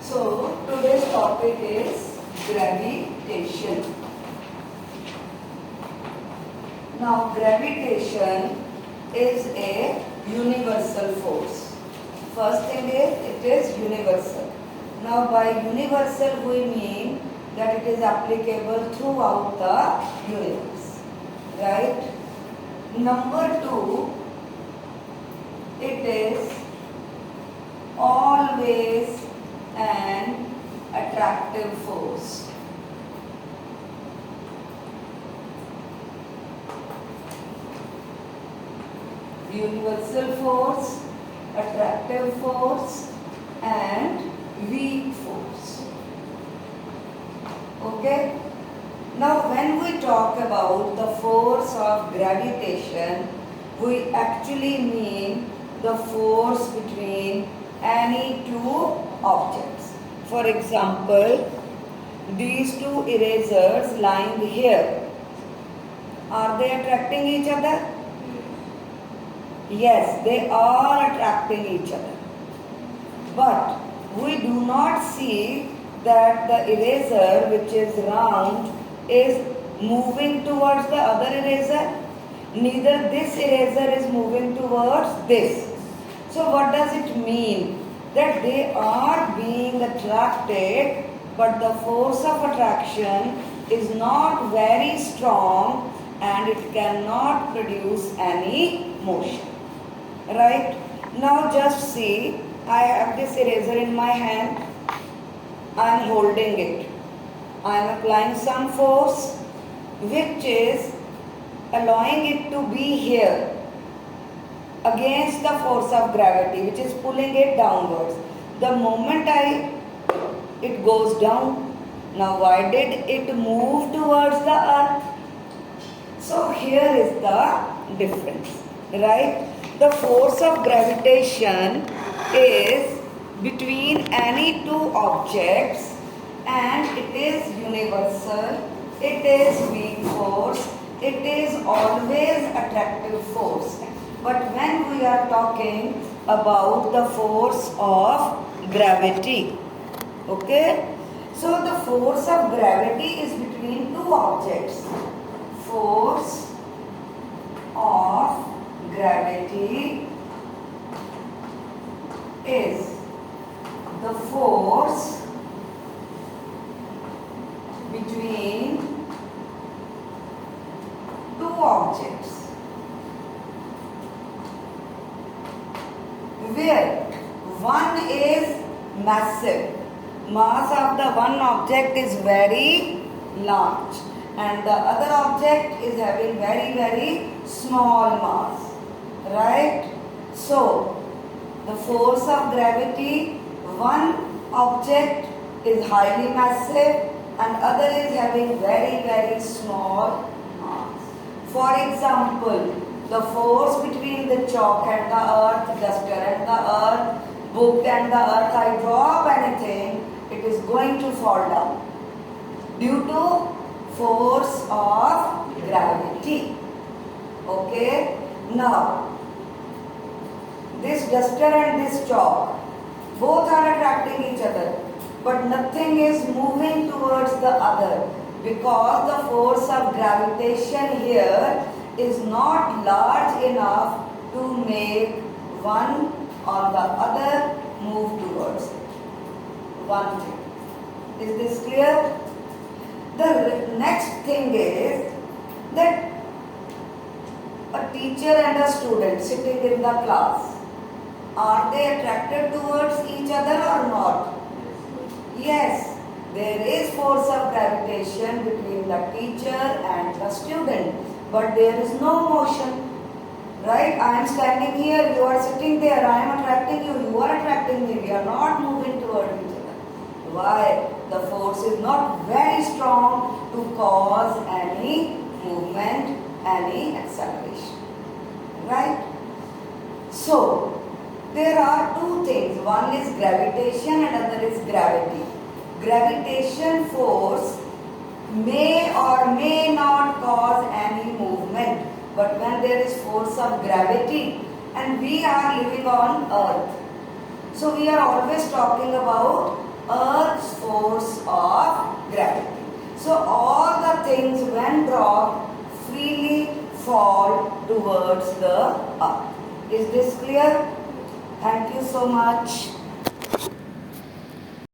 So today's topic is gravitation. Now gravitation is a universal force. First thing is it is universal. Now by universal we mean that it is applicable throughout the universe. Right? Number 2, it is always an attractive force. Universal force, attractive force and weak force. Okay? Now when we talk about the force of gravitation, we actually mean the force between any two objects. For example, these two erasers lying here, are they attracting each other? Yes, they are attracting each other. But we do not see that the eraser which is round is moving towards the other eraser. Neither this eraser is moving towards this. So what does it mean? That they are being attracted, but the force of attraction is not very strong and it cannot produce any motion. Right? Now just see, I have this eraser in my hand. I am holding it. I am applying some force which is allowing it to be here against the force of gravity which is pulling it downwards. The moment it goes down. Now why did it move towards the earth? So here is the difference, right? The force of gravitation is between any two objects and it is universal, it is weak force, it is always attractive force. But when we are talking about the force of gravity, okay? So the force of gravity is between two objects. Force of gravity is the force between two objects where one is massive, mass of the one object is very large and the other object is having very small mass, right? So the force of gravity, one object is highly massive and other is having very small mass. For example, the force between the chalk and the earth, duster and the earth, book and the earth, I drop anything, it is going to fall down due to force of gravity. Okay? Now, this duster and this chalk, both are attracting each other, but nothing is moving towards the other because the force of gravitation here is not large enough to make one or the other move towards it. One thing. Is this clear? The next thing is that a teacher and a student sitting in the class, are they attracted towards each other or not? Yes, there is force of gravitation between the teacher and the student, but there is no motion. Right? I am standing here, you are sitting there, I am attracting you, you are attracting me, we are not moving toward each other. Why? The force is not very strong to cause any movement, any acceleration. Right? So, there are two things. One is gravitation and other is gravity. Gravitation force may or may not cause any movement. But when there is force of gravity and we are living on earth, so we are always talking about So all the things when dropped freely fall towards the earth. Is this clear? Thank you so much.